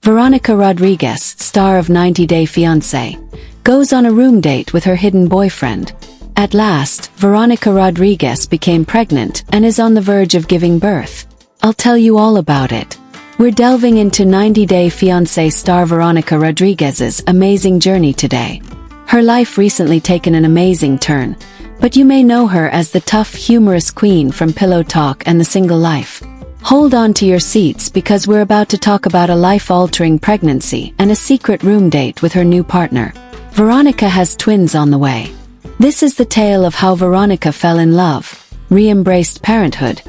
Veronica Rodriguez, star of 90 Day Fiancé, goes on a room date with her hidden boyfriend. At last, Veronica Rodriguez became pregnant and is on the verge of giving birth. I'll tell you all about it. We're delving into 90 Day Fiancé star Veronica Rodriguez's amazing journey today. Her life recently taken an amazing turn, but you may know her as the tough, humorous queen from Pillow Talk and The Single Life. Hold on to your seats because we're about to talk about a life-altering pregnancy and a secret room date with her new partner. Veronica has twins on the way. This is the tale of how Veronica fell in love, re-embraced parenthood,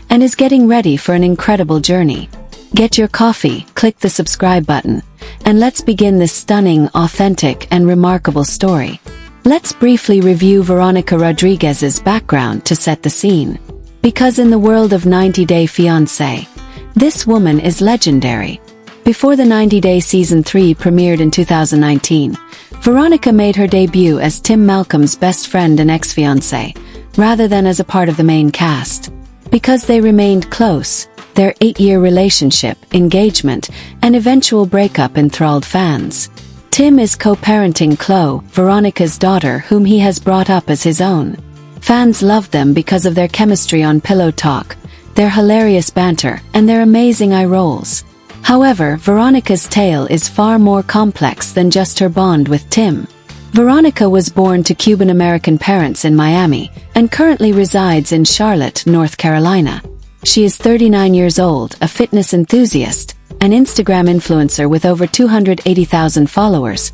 and is getting ready for an incredible journey. Get your coffee, click the subscribe button, and let's begin this stunning, authentic, and remarkable story. Let's briefly review Veronica Rodriguez's background to set the scene. Because in the world of 90 Day Fiancé, this woman is legendary. Before the 90 Day Season 3 premiered in 2019, Veronica made her debut as Tim Malcolm's best friend and ex-fiancé, rather than as a part of the main cast. Because they remained close, their 8-year relationship, engagement, and eventual breakup enthralled fans. Tim is co-parenting Chloe, Veronica's daughter, whom he has brought up as his own. Fans love them because of their chemistry on Pillow Talk, their hilarious banter, and their amazing eye rolls. However, Veronica's tale is far more complex than just her bond with Tim. Veronica was born to Cuban-American parents in Miami and currently resides in Charlotte, North Carolina. She is 39 years old, a fitness enthusiast, an Instagram influencer with over 280,000 followers,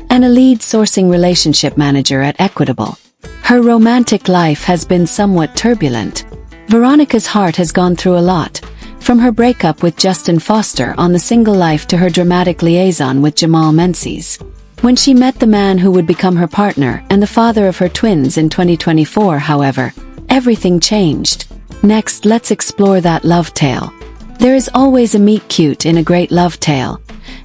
and a lead sourcing relationship manager at Equitable. Her romantic life has been somewhat turbulent. Veronica's heart has gone through a lot, from her breakup with Justin Foster on The Single Life to her dramatic liaison with Jamal Menzies. When she met the man who would become her partner and the father of her twins in 2024, however, everything changed. Next, let's explore that love tale. There is always a meet-cute in a great love tale,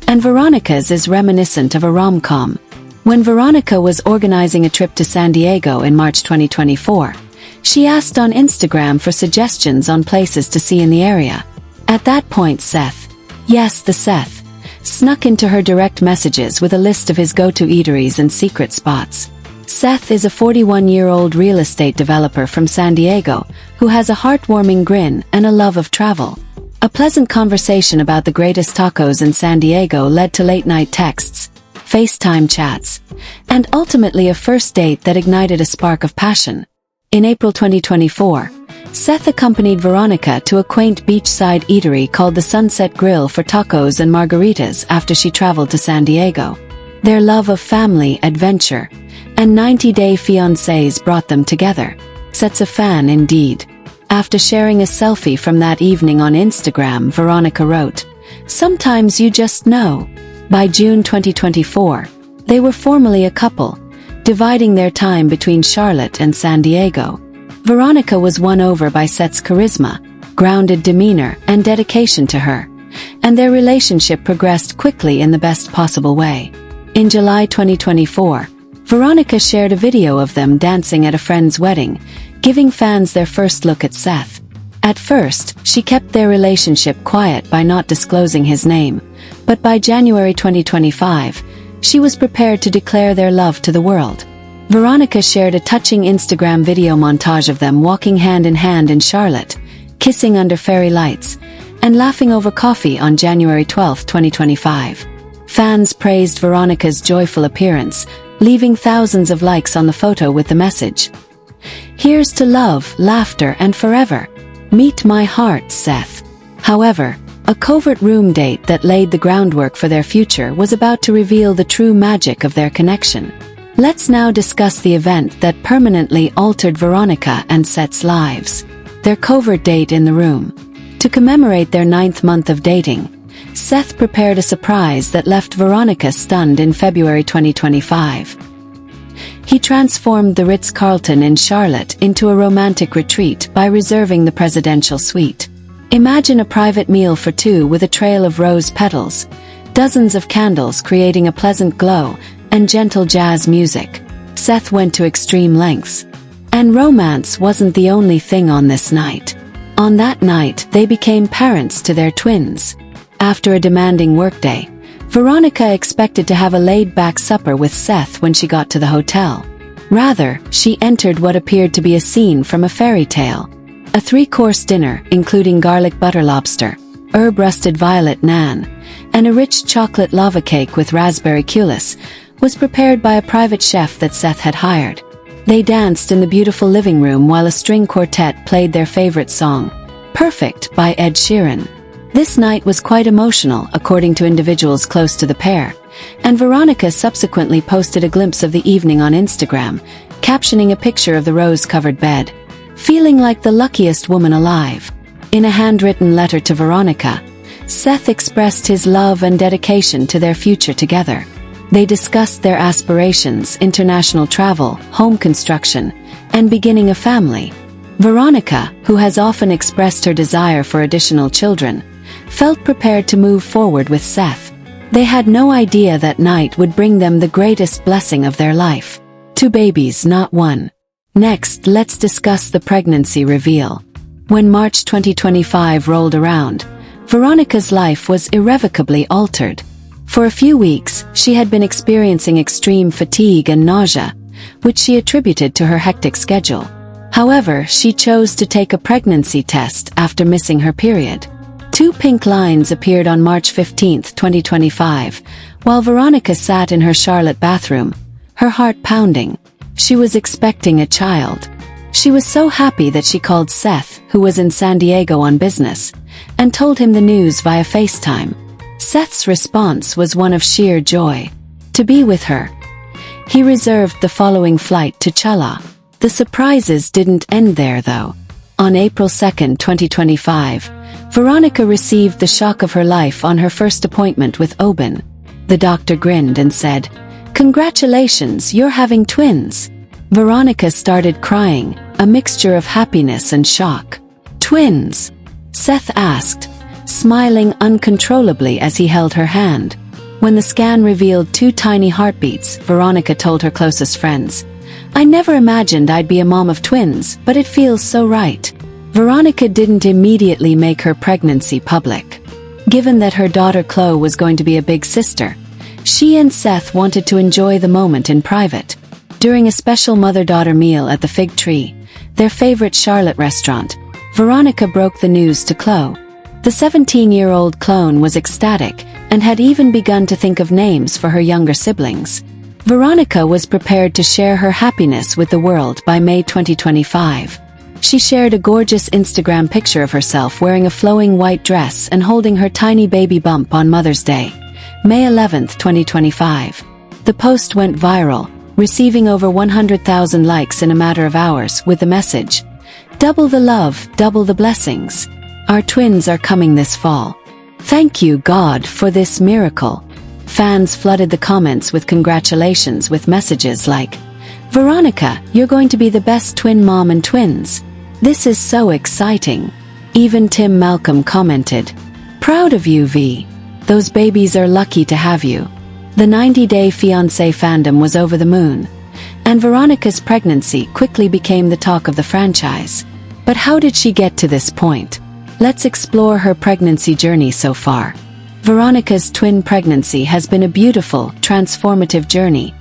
and Veronica's is reminiscent of a rom-com. When Veronica was organizing a trip to San Diego in March 2024, she asked on Instagram for suggestions on places to see in the area. At that point Seth, yes, the Seth, snuck into her direct messages with a list of his go-to eateries and secret spots. Seth is a 41-year-old real estate developer from San Diego who has a heartwarming grin and a love of travel. A pleasant conversation about the greatest tacos in San Diego led to late-night texts, FaceTime chats, and ultimately a first date that ignited a spark of passion. In April 2024, Seth accompanied Veronica to a quaint beachside eatery called the Sunset Grill for tacos and margaritas after she traveled to San Diego. Their love of family, adventure, and 90 Day Fiancés brought them together. Seth's a fan indeed. After sharing a selfie from that evening on Instagram, Veronica wrote, "Sometimes you just know." By June 2024, they were formally a couple, dividing their time between Charlotte and San Diego. Veronica was won over by Seth's charisma, grounded demeanor, and dedication to her, and their relationship progressed quickly in the best possible way. In July 2024, Veronica shared a video of them dancing at a friend's wedding, giving fans their first look at Seth. At first, she kept their relationship quiet by not disclosing his name, but by January 2025, she was prepared to declare their love to the world. Veronica shared a touching Instagram video montage of them walking hand in hand in Charlotte, kissing under fairy lights, and laughing over coffee on January 12, 2025. Fans praised Veronica's joyful appearance, leaving thousands of likes on the photo with the message, "Here's to love, laughter, and forever. Meet my heart, Seth." However, a covert room date that laid the groundwork for their future was about to reveal the true magic of their connection. Let's now discuss the event that permanently altered Veronica and Seth's lives. Their covert date in the room. To commemorate their 9th month of dating, Seth prepared a surprise that left Veronica stunned in February 2025. He transformed the Ritz-Carlton in Charlotte into a romantic retreat by reserving the presidential suite. Imagine a private meal for two with a trail of rose petals, dozens of candles creating a pleasant glow, and gentle jazz music. Seth went to extreme lengths. And romance wasn't the only thing on this night. On that night, they became parents to their twins. After a demanding workday, Veronica expected to have a laid-back supper with Seth when she got to the hotel. Rather, she entered what appeared to be a scene from a fairy tale. A 3-course dinner, including garlic butter lobster, herb rusted violet naan, and a rich chocolate lava cake with raspberry coulis, was prepared by a private chef that Seth had hired. They danced in the beautiful living room while a string quartet played their favorite song, Perfect by Ed Sheeran. This night was quite emotional, according to individuals close to the pair, and Veronica subsequently posted a glimpse of the evening on Instagram, captioning a picture of the rose-covered bed, feeling like the luckiest woman alive. In a handwritten letter to Veronica, Seth expressed his love and dedication to their future together. They discussed their aspirations, international travel, home construction, and beginning a family. Veronica, who has often expressed her desire for additional children, felt prepared to move forward with Seth. They had no idea that night would bring them the greatest blessing of their life. 2 babies, not 1. Next, let's discuss the pregnancy reveal. When March 2025 rolled around, Veronica's life was irrevocably altered. For a few weeks, she had been experiencing extreme fatigue and nausea, which she attributed to her hectic schedule. However, she chose to take a pregnancy test after missing her period. 2 pink lines appeared on March 15, 2025, while Veronica sat in her Charlotte bathroom, her heart pounding. She was expecting a child. She was so happy that she called Seth, who was in San Diego on business, and told him the news via FaceTime. Seth's response was one of sheer joy. To be with her. He reserved the following flight to Chula. The surprises didn't end there though. On April 2, 2025, Veronica received the shock of her life on her first appointment with Oban. The doctor grinned and said, "Congratulations, you're having twins." Veronica started crying, a mixture of happiness and shock. "Twins?" Seth asked, smiling uncontrollably as he held her hand. When the scan revealed 2 tiny heartbeats, Veronica told her closest friends, "I never imagined I'd be a mom of twins, but it feels so right." Veronica didn't immediately make her pregnancy public. Given that her daughter Chloe was going to be a big sister, she and Seth wanted to enjoy the moment in private. During a special mother-daughter meal at the Fig Tree, their favorite Charlotte restaurant, Veronica broke the news to Chloe. The 17-year-old clone was ecstatic and had even begun to think of names for her younger siblings. Veronica was prepared to share her happiness with the world by May 2025. She shared a gorgeous Instagram picture of herself wearing a flowing white dress and holding her tiny baby bump on Mother's Day, May 11, 2025. The post went viral, receiving over 100,000 likes in a matter of hours with the message, "Double the love, double the blessings. Our twins are coming this fall. Thank you, God, for this miracle." Fans flooded the comments with congratulations with messages like, "Veronica, you're going to be the best twin mom and twins. This is so exciting." Even Tim Malcolm commented, "Proud of you, V. Those babies are lucky to have you." The 90-day Fiancé fandom was over the moon, and Veronica's pregnancy quickly became the talk of the franchise. But how did she get to this point? Let's explore her pregnancy journey so far. Veronica's twin pregnancy has been a beautiful, transformative journey,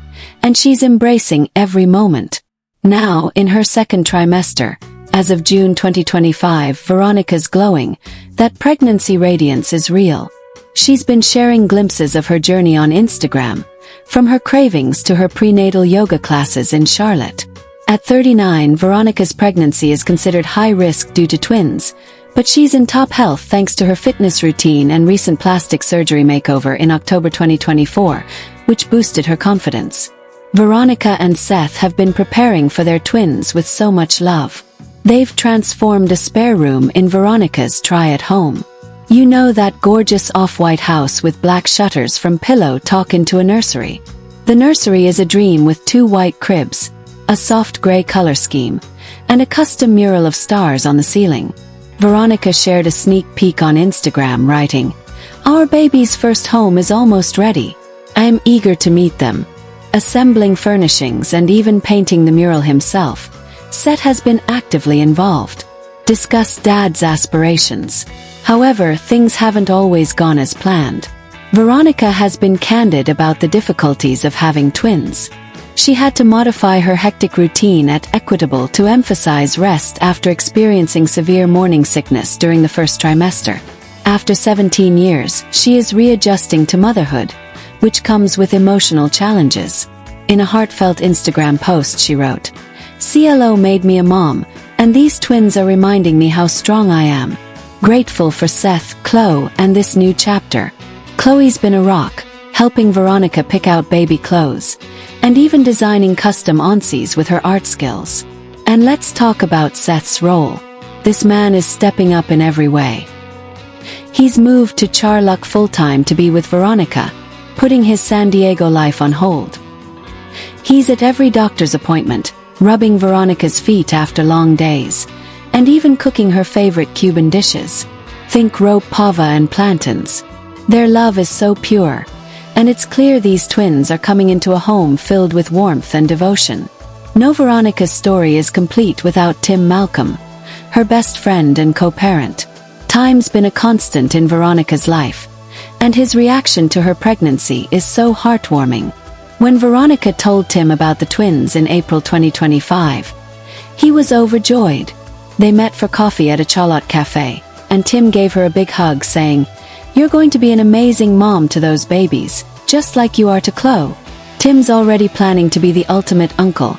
and she's embracing every moment. Now, in her 2nd trimester, as of June 2025, Veronica's glowing. That pregnancy radiance is real. She's been sharing glimpses of her journey on Instagram, from her cravings to her prenatal yoga classes in Charlotte. At 39, Veronica's pregnancy is considered high risk due to twins, but she's in top health thanks to her fitness routine and recent plastic surgery makeover in October 2024, which boosted her confidence. Veronica and Seth have been preparing for their twins with so much love. They've transformed a spare room in Veronica's try-at-home. You know, that gorgeous off-white house with black shutters from Pillow Talk into a nursery. The nursery is a dream with 2 white cribs, a soft gray color scheme, and a custom mural of stars on the ceiling. Veronica shared a sneak peek on Instagram, writing, "Our baby's first home is almost ready. I am eager to meet them." Assembling furnishings and even painting the mural himself, Seth has been actively involved. Discuss Dad's aspirations. However, things haven't always gone as planned. Veronica has been candid about the difficulties of having twins. She had to modify her hectic routine at Equitable to emphasize rest after experiencing severe morning sickness during the first trimester. After 17 years, she is readjusting to motherhood, which comes with emotional challenges. In a heartfelt Instagram post, she wrote, "CLO made me a mom, and these twins are reminding me how strong I am. Grateful for Seth, Chloe, and this new chapter. Chloe's been a rock, helping Veronica pick out baby clothes, and even designing custom onsies with her art skills. And let's talk about Seth's role. This man is stepping up in every way. He's moved to Charlotte full-time to be with Veronica, putting his San Diego life on hold. He's at every doctor's appointment, rubbing Veronica's feet after long days, and even cooking her favorite Cuban dishes. Think rope pava and plantains. Their love is so pure, and it's clear these twins are coming into a home filled with warmth and devotion. No, Veronica's story is complete without Tim Malcolm, her best friend and co-parent. Time's been a constant in Veronica's life, and his reaction to her pregnancy is so heartwarming. When Veronica told Tim about the twins in April 2025, he was overjoyed. They met for coffee at a Charlotte cafe, and Tim gave her a big hug saying, "You're going to be an amazing mom to those babies, just like you are to Chloe." Tim's already planning to be the ultimate uncle,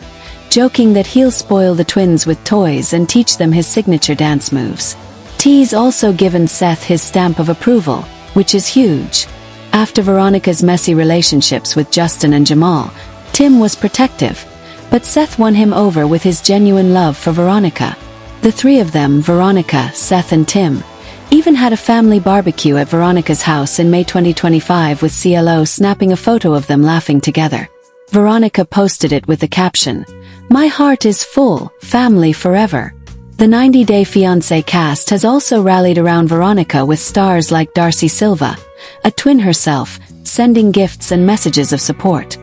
joking that he'll spoil the twins with toys and teach them his signature dance moves. T's also given Seth his stamp of approval, which is huge. After Veronica's messy relationships with Justin and Jamal, Tim was protective, but Seth won him over with his genuine love for Veronica. The three of them, Veronica, Seth and Tim, even had a family barbecue at Veronica's house in May 2025 with CLO snapping a photo of them laughing together. Veronica posted it with the caption, "My heart is full, family forever." The 90 Day Fiancé cast has also rallied around Veronica with stars like Darcy Silva, a twin herself, sending gifts and messages of support.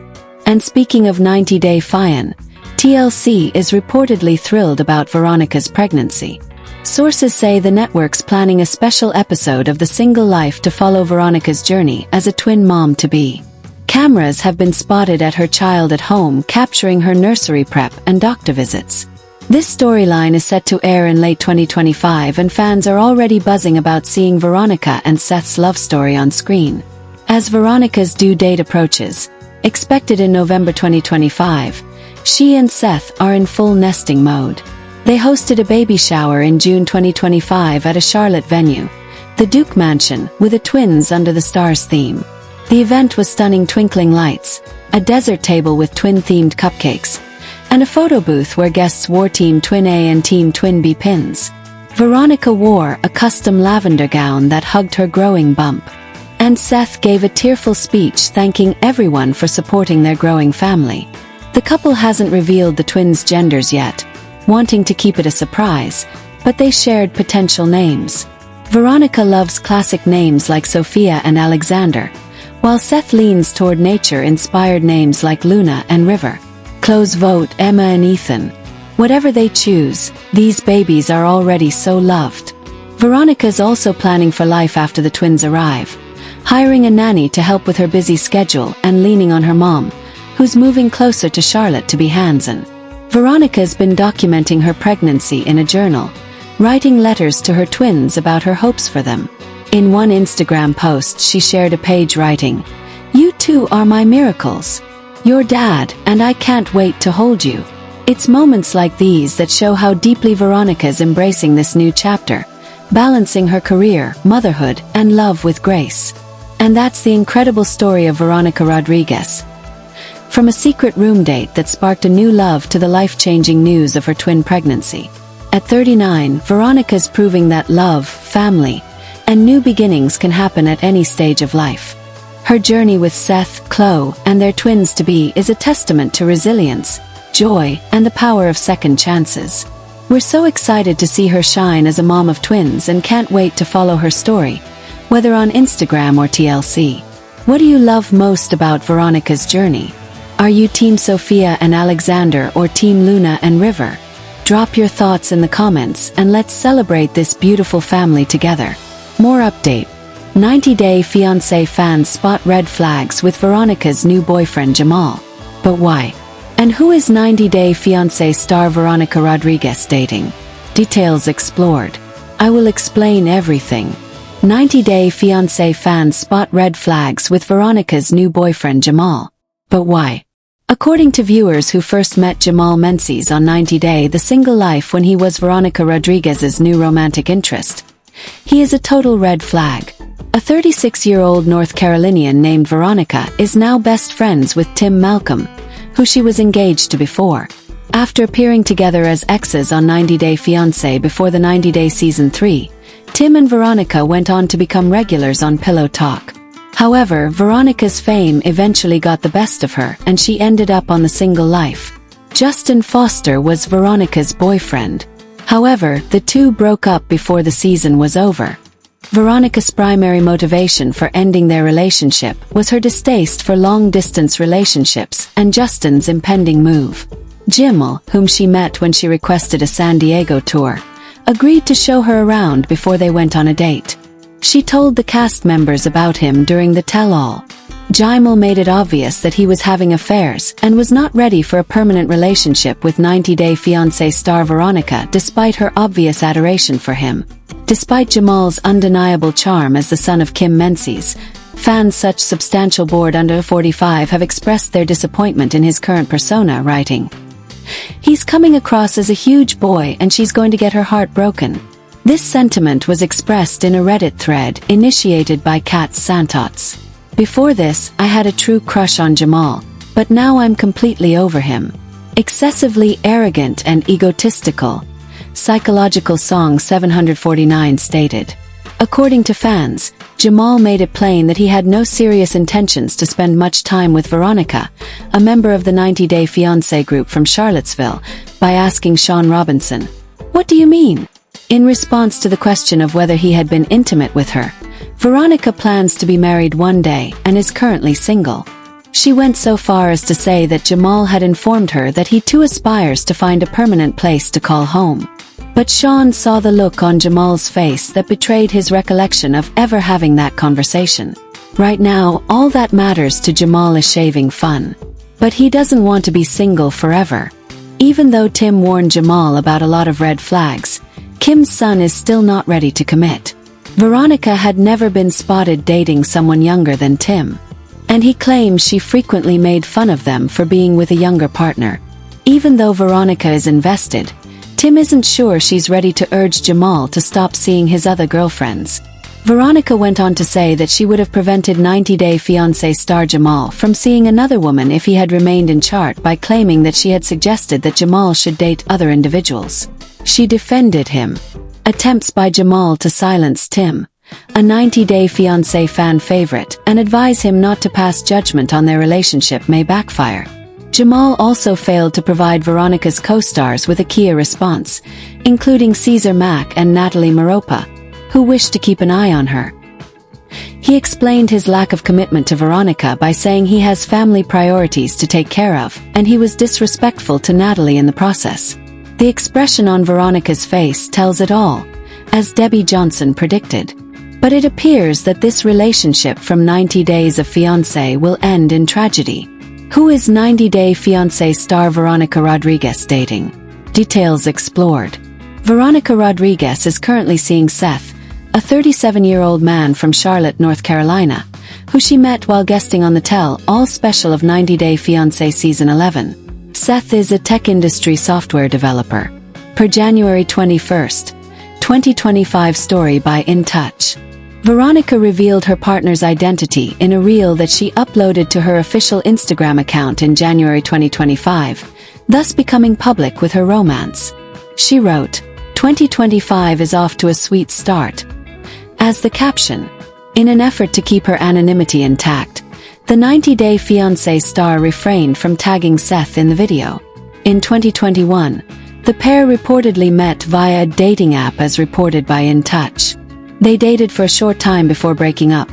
And speaking of 90 Day Fiancé, TLC is reportedly thrilled about Veronica's pregnancy. Sources say the network's planning a special episode of The Single Life to follow Veronica's journey as a twin mom-to-be. Cameras have been spotted at her child at home capturing her nursery prep and doctor visits. This storyline is set to air in late 2025 and fans are already buzzing about seeing Veronica and Seth's love story on screen. As Veronica's due date approaches, expected in November 2025, she and Seth are in full nesting mode. They hosted a baby shower in June 2025 at a Charlotte venue, the Duke Mansion, with a Twins Under the Stars theme. The event was stunning twinkling lights, a desert table with twin-themed cupcakes, and a photo booth where guests wore Team Twin A and Team Twin B pins. Veronica wore a custom lavender gown that hugged her growing bump. And Seth gave a tearful speech thanking everyone for supporting their growing family. The couple hasn't revealed the twins' genders yet, wanting to keep it a surprise, but they shared potential names. Veronica loves classic names like Sophia and Alexander, while Seth leans toward nature-inspired names like Luna and River. Close vote Emma and Ethan. Whatever they choose, these babies are already so loved. Veronica's also planning for life after the twins arrive, hiring a nanny to help with her busy schedule and leaning on her mom, who's moving closer to Charlotte to be hands-on. Veronica's been documenting her pregnancy in a journal, writing letters to her twins about her hopes for them. In one Instagram post she shared a page writing, "You two are my miracles. Your dad and I can't wait to hold you." It's moments like these that show how deeply Veronica's embracing this new chapter, balancing her career, motherhood, and love with grace. And that's the incredible story of Veronica Rodriguez. From a secret room date that sparked a new love to the life-changing news of her twin pregnancy. At 39, Veronica's proving that love, family, and new beginnings can happen at any stage of life. Her journey with Seth, Chloe, and their twins-to-be is a testament to resilience, joy, and the power of second chances. We're so excited to see her shine as a mom of twins and can't wait to follow her story, whether on Instagram or TLC. What do you love most about Veronica's journey? Are you Team Sophia and Alexander or Team Luna and River? Drop your thoughts in the comments and let's celebrate this beautiful family together. More update. 90-Day Fiancé fans spot red flags with Veronica's new boyfriend Jamal. But why? And who is 90-Day Fiancé star Veronica Rodriguez dating? Details explored. I will explain everything. 90-Day Fiancé fans spot red flags with Veronica's new boyfriend Jamal. But why? According to viewers who first met Jamal Menzies on 90-Day the Single Life when he was Veronica Rodriguez's new romantic interest, he is a total red flag. A 36-year-old North Carolinian named Veronica is now best friends with Tim Malcolm, who she was engaged to before. After appearing together as exes on 90-Day Fiancé before the 90-Day Season 3, Tim and Veronica went on to become regulars on Pillow Talk. However, Veronica's fame eventually got the best of her and she ended up on The Single Life. Justin Foster was Veronica's boyfriend. However, the two broke up before the season was over. Veronica's primary motivation for ending their relationship was her distaste for long-distance relationships and Justin's impending move. Jamal, whom she met when she requested a San Diego tour, agreed to show her around before they went on a date. She told the cast members about him during the tell-all. Jamal made it obvious that he was having affairs and was not ready for a permanent relationship with 90-Day Fiancé star Veronica despite her obvious adoration for him. Despite Jamal's undeniable charm as the son of Kim Menzies, fans such substantial board under 45 have expressed their disappointment in his current persona, writing, "He's coming across as a huge boy and she's going to get her heart broken." This sentiment was expressed in a Reddit thread initiated by Kat Santots. "Before this, I had a true crush on Jamal, but now I'm completely over him. Excessively arrogant and egotistical," Psychological Song 749 stated. According to fans, Jamal made it plain that he had no serious intentions to spend much time with Veronica, a member of the 90-Day Fiancé group from Charlottesville, by asking Sean Robinson, "What do you mean?" In response to the question of whether he had been intimate with her, Veronica plans to be married one day and is currently single. She went so far as to say that Jamal had informed her that he too aspires to find a permanent place to call home. But Sean saw the look on Jamal's face that betrayed his recollection of ever having that conversation. Right now, all that matters to Jamal is shaving fun. But he doesn't want to be single forever. Even though Tim warned Jamal about a lot of red flags, Kim's son is still not ready to commit. Veronica had never been spotted dating someone younger than Tim, and he claims she frequently made fun of them for being with a younger partner. Even though Veronica is invested, Tim isn't sure she's ready to urge Jamal to stop seeing his other girlfriends. Veronica went on to say that she would have prevented 90-Day Fiancé star Jamal from seeing another woman if he had remained in chart by claiming that she had suggested that Jamal should date other individuals. She defended him. Attempts by Jamal to silence Tim, a 90-Day Fiancé fan favorite, and advise him not to pass judgment on their relationship may backfire. Jamal also failed to provide Veronica's co-stars with a Kia response, including Caesar Mack and Natalie Maropa, who wished to keep an eye on her. He explained his lack of commitment to Veronica by saying he has family priorities to take care of, and he was disrespectful to Natalie in the process. The expression on Veronica's face tells it all, as Debbie Johnson predicted. But it appears that this relationship from 90 Days of Fiancé will end in tragedy. Who is 90-Day Fiancé star Veronica Rodriguez dating? Details explored. Veronica Rodriguez is currently seeing Seth, a 37-year-old man from Charlotte, North Carolina, who she met while guesting on the Tell-All special of 90-Day Fiancé Season 11. Seth is a tech industry software developer. Per January 21, 2025 story by In Touch. Veronica revealed her partner's identity in a reel that she uploaded to her official Instagram account in January 2025, thus becoming public with her romance. She wrote, "2025 is off to a sweet start." As the caption, in an effort to keep her anonymity intact, the 90-Day Fiancé star refrained from tagging Seth in the video. In 2021, the pair reportedly met via a dating app as reported by In Touch. They dated for a short time before breaking up,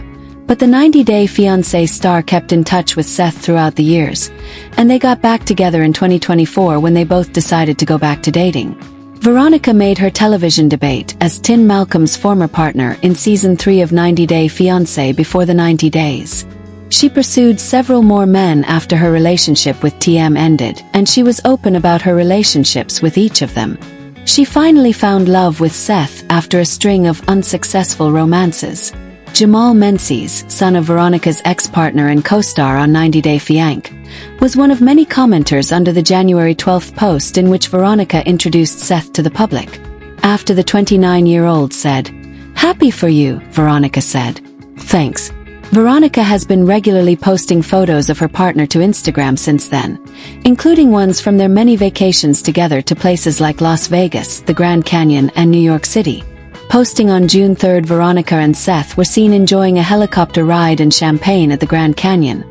but the 90-Day Fiancé star kept in touch with Seth throughout the years, and they got back together in 2024 when they both decided to go back to dating. Veronica made her television debut as Tim Malcolm's former partner in Season 3 of 90 Day Fiancé before the 90 days. She pursued several more men after her relationship with TM ended, and she was open about her relationships with each of them. She finally found love with Seth after a string of unsuccessful romances. Jamal Menzies, son of Veronica's ex-partner and co-star on 90 Day Fiancé, was one of many commenters under the January 12 post in which Veronica introduced Seth to the public. After the 29-year-old said, "Happy for you," Veronica said, "Thanks." Veronica has been regularly posting photos of her partner to Instagram since then, including ones from their many vacations together to places like Las Vegas, the Grand Canyon, and New York City. Posting on June 3, Veronica and Seth were seen enjoying a helicopter ride and champagne at the Grand Canyon.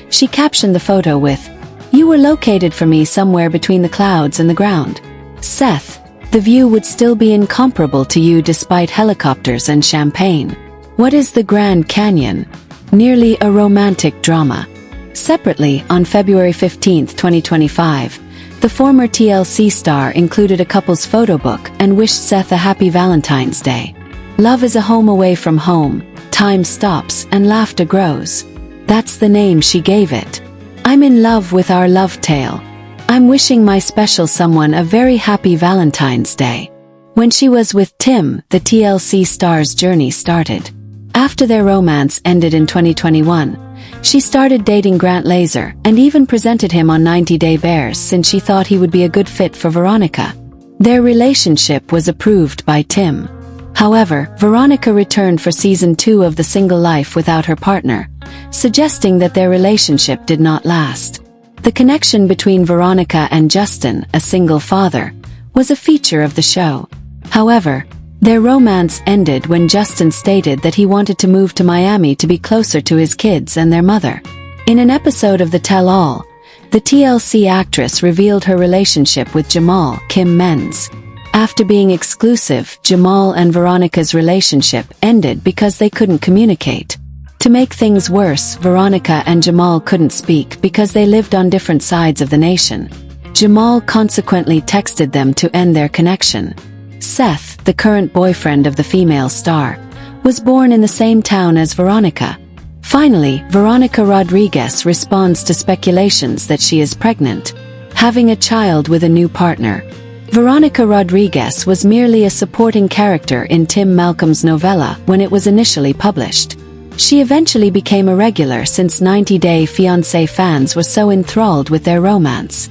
She captioned the photo with, "You were located for me somewhere between the clouds and the ground. Seth, the view would still be incomparable to you despite helicopters and champagne. What is the Grand Canyon? Nearly a romantic drama." Separately, on February 15, 2025, the former TLC star included a couple's photo book and wished Seth a happy Valentine's Day. "Love is a home away from home, time stops and laughter grows. That's the name she gave it. I'm in love with our love tale. I'm wishing my special someone a very happy Valentine's Day." When she was with Tim, the TLC star's journey started. After their romance ended in 2021, she started dating Grant Laser and even presented him on 90 Day Bears since she thought he would be a good fit for Veronica. Their relationship was approved by Tim. However, Veronica returned for Season 2 of The Single Life without her partner, suggesting that their relationship did not last. The connection between Veronica and Justin, a single father, was a feature of the show. However, their romance ended when Justin stated that he wanted to move to Miami to be closer to his kids and their mother. In an episode of The Tell All, the TLC actress revealed her relationship with Jamal, Kim Menzies. After being exclusive, Jamal and Veronica's relationship ended because they couldn't communicate. To make things worse, Veronica and Jamal couldn't speak because they lived on different sides of the nation. Jamal consequently texted them to end their connection. Seth, the current boyfriend of the female star, was born in the same town as Veronica. Finally, Veronica Rodriguez responds to speculations that she is pregnant, having a child with a new partner. Veronica Rodriguez was merely a supporting character in Tim Malcolm's novella when it was initially published. She eventually became a regular since 90 Day Fiancé fans were so enthralled with their romance.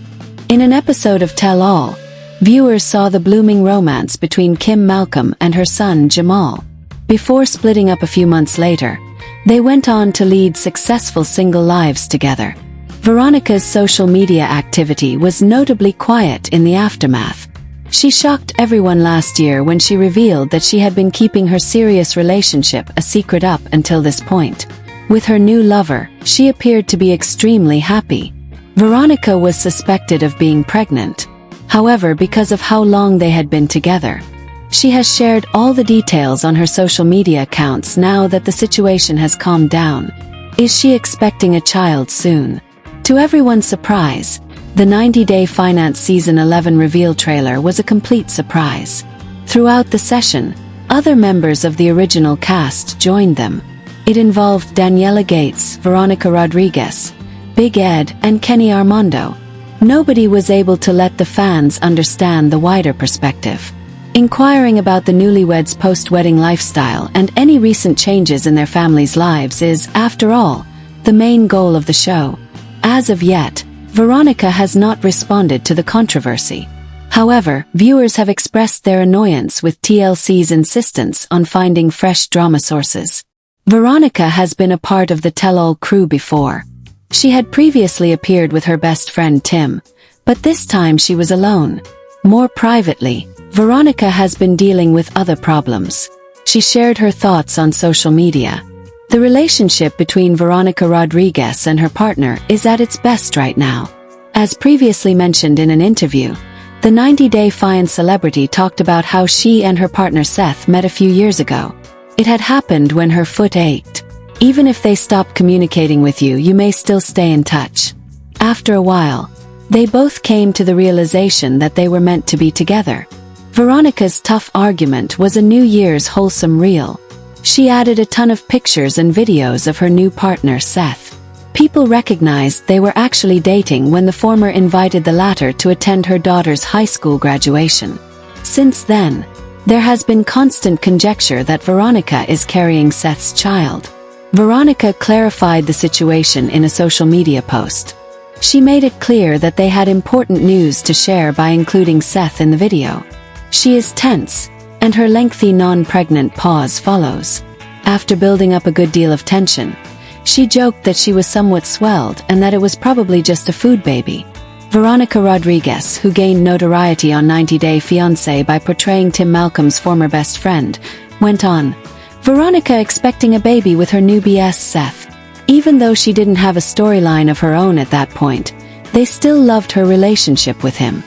In an episode of Tell All, viewers saw the blooming romance between Kim Malcolm and her son Jamal. Before splitting up a few months later, they went on to lead successful single lives together. Veronica's social media activity was notably quiet in the aftermath. She shocked everyone last year when she revealed that she had been keeping her serious relationship a secret up until this point. With her new lover, she appeared to be extremely happy. Veronica was suspected of being pregnant. However, because of how long they had been together, she has shared all the details on her social media accounts now that the situation has calmed down. Is she expecting a child soon? To everyone's surprise, the 90 Day Fiancé Season 11 reveal trailer was a complete surprise. Throughout the session, other members of the original cast joined them. It involved Daniela Gates, Veronica Rodriguez, Big Ed, and Kenny Armando. Nobody was able to let the fans understand the wider perspective. Inquiring about the newlyweds' post-wedding lifestyle and any recent changes in their families' lives is, after all, the main goal of the show. As of yet, Veronica has not responded to the controversy. However, viewers have expressed their annoyance with TLC's insistence on finding fresh drama sources. Veronica has been a part of the tell-all crew before. She had previously appeared with her best friend Tim, but this time she was alone. More privately, Veronica has been dealing with other problems. She shared her thoughts on social media. The relationship between Veronica Rodriguez and her partner is at its best right now. As previously mentioned in an interview, the 90 Day Fiancé celebrity talked about how she and her partner Seth met a few years ago. It had happened when her foot ached. Even if they stop communicating with you, you may still stay in touch. After a while, they both came to the realization that they were meant to be together. Veronica's tough argument was a New Year's wholesome reel. She added a ton of pictures and videos of her new partner Seth. People recognized they were actually dating when the former invited the latter to attend her daughter's high school graduation. Since then, there has been constant conjecture that Veronica is carrying Seth's child. Veronica clarified the situation in a social media post. She made it clear that they had important news to share by including Seth in the video. She is tense, and her lengthy non-pregnant pause follows. After building up a good deal of tension, she joked that she was somewhat swelled and that it was probably just a food baby. Veronica Rodriguez, who gained notoriety on 90 Day Fiancé by portraying Tim Malcolm's former best friend, went on, "Veronica expecting a baby with her new BS Seth. Even though she didn't have a storyline of her own at that point, they still loved her relationship with him.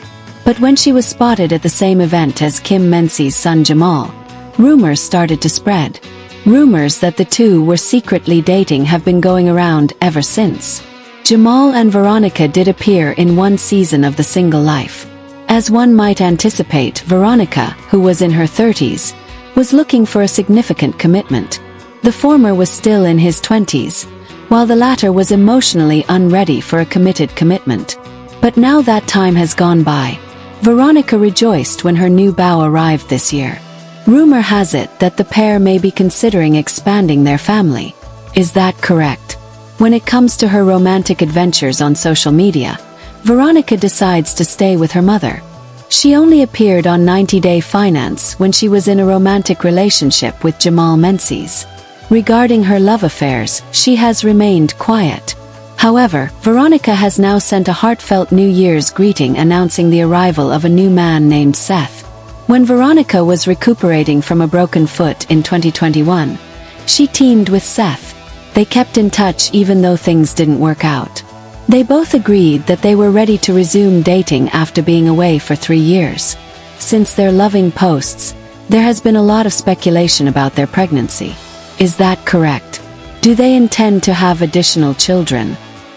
But when she was spotted at the same event as Menzies' son Jamal, rumors started to spread. Rumors that the two were secretly dating have been going around ever since. Jamal and Veronica did appear in one season of The Single Life. As one might anticipate, Veronica, who was in her 30s, was looking for a significant commitment. The former was still in his 20s, while the latter was emotionally unready for a committed commitment. But now that time has gone by. Veronica rejoiced when her new beau arrived this year. Rumor has it that the pair may be considering expanding their family. Is that correct? When it comes to her romantic adventures on social media, Veronica decides to stay with her mother. She only appeared on 90 Day Finance when she was in a romantic relationship with Jamal Menzies. Regarding her love affairs, she has remained quiet. However, Veronica has now sent a heartfelt New Year's greeting announcing the arrival of a new man named Seth. When Veronica was recuperating from a broken foot in 2021, she teamed with Seth. They kept in touch even though things didn't work out. They both agreed that they were ready to resume dating after being away for 3 years. Since their loving posts, there has been a lot of speculation about their pregnancy. Is that correct? Do they intend to have additional children?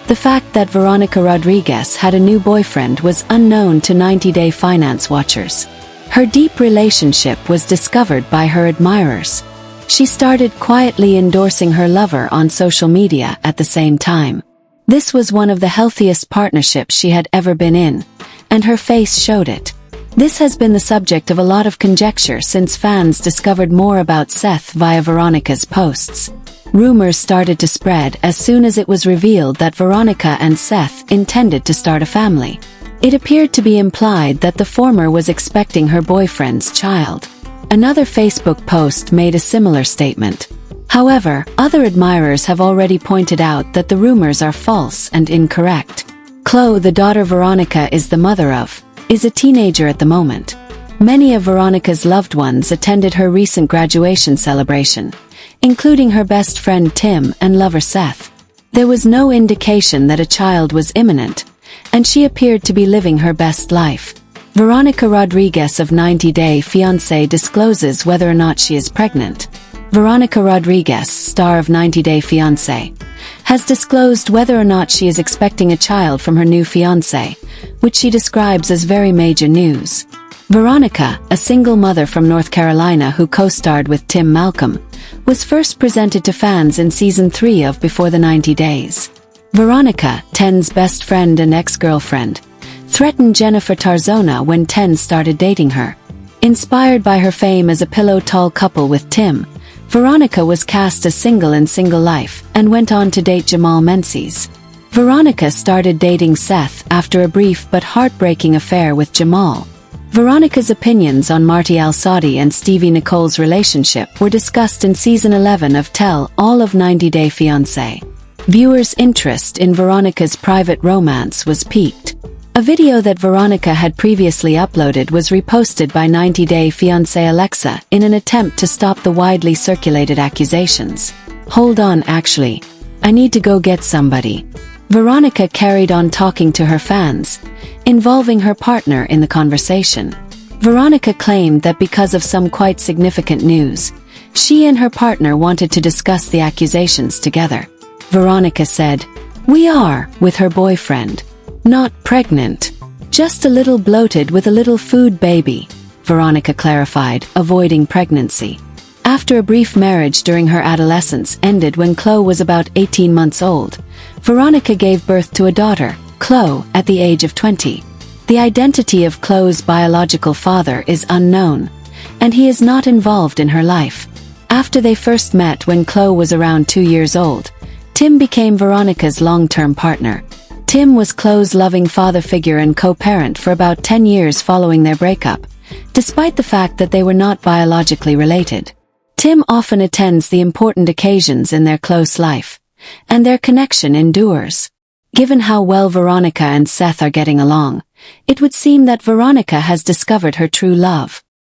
The fact that Veronica Rodriguez had a new boyfriend was unknown to 90 Day Finance watchers. Her deep relationship was discovered by her admirers. She started quietly endorsing her lover on social media at the same time. This was one of the healthiest partnerships she had ever been in, and her face showed it. This has been the subject of a lot of conjecture since fans discovered more about Seth via Veronica's posts. Rumors started to spread as soon as it was revealed that Veronica and Seth intended to start a family. It appeared to be implied that the former was expecting her boyfriend's child. Another Facebook post made a similar statement. However, other admirers have already pointed out that the rumors are false and incorrect. Chloe, the daughter Veronica is the mother of, is a teenager at the moment. Many of Veronica's loved ones attended her recent graduation celebration, including her best friend Tim and lover Seth. There was no indication that a child was imminent, and she appeared to be living her best life. Veronica Rodriguez of 90 Day Fiancé discloses whether or not she is pregnant. Veronica Rodriguez, star of 90 Day Fiancé, has disclosed whether or not she is expecting a child from her new fiancé, which she describes as very major news. Veronica, a single mother from North Carolina who co-starred with Tim Malcolm, was first presented to fans in Season 3 of Before the 90 Days. Veronica, Ten's best friend and ex-girlfriend, threatened Jennifer Tarzona when Ten started dating her. Inspired by her fame as a pillow-tall couple with Tim, Veronica was cast as single in Single Life and went on to date Jamal Menzies. Veronica started dating Seth after a brief but heartbreaking affair with Jamal. Veronica's opinions on Marty Al-Saudi and Stevie Nicole's relationship were discussed in Season 11 of Tell All of 90 Day Fiancé. Viewers' interest in Veronica's private romance was piqued. A video that Veronica had previously uploaded was reposted by 90 Day Fiancé Alexa in an attempt to stop the widely circulated accusations. "Hold on, actually. I need to go get somebody." Veronica carried on talking to her fans, involving her partner in the conversation. Veronica claimed that because of some quite significant news, she and her partner wanted to discuss the accusations together. Veronica said, "We are, with her boyfriend. Not pregnant. Just a little bloated with a little food baby," Veronica clarified, avoiding pregnancy. After a brief marriage during her adolescence ended when Chloe was about 18 months old, Veronica gave birth to a daughter, Chloe, at the age of 20. The identity of Chloe's biological father is unknown, and he is not involved in her life. After they first met when Chloe was around 2 years old, Tim became Veronica's long-term partner. Tim was Chloe's loving father figure and co-parent for about 10 years following their breakup, despite the fact that they were not biologically related. Tim often attends the important occasions in their close life, and their connection endures. Given how well Veronica and Seth are getting along, it would seem that Veronica has discovered her true love.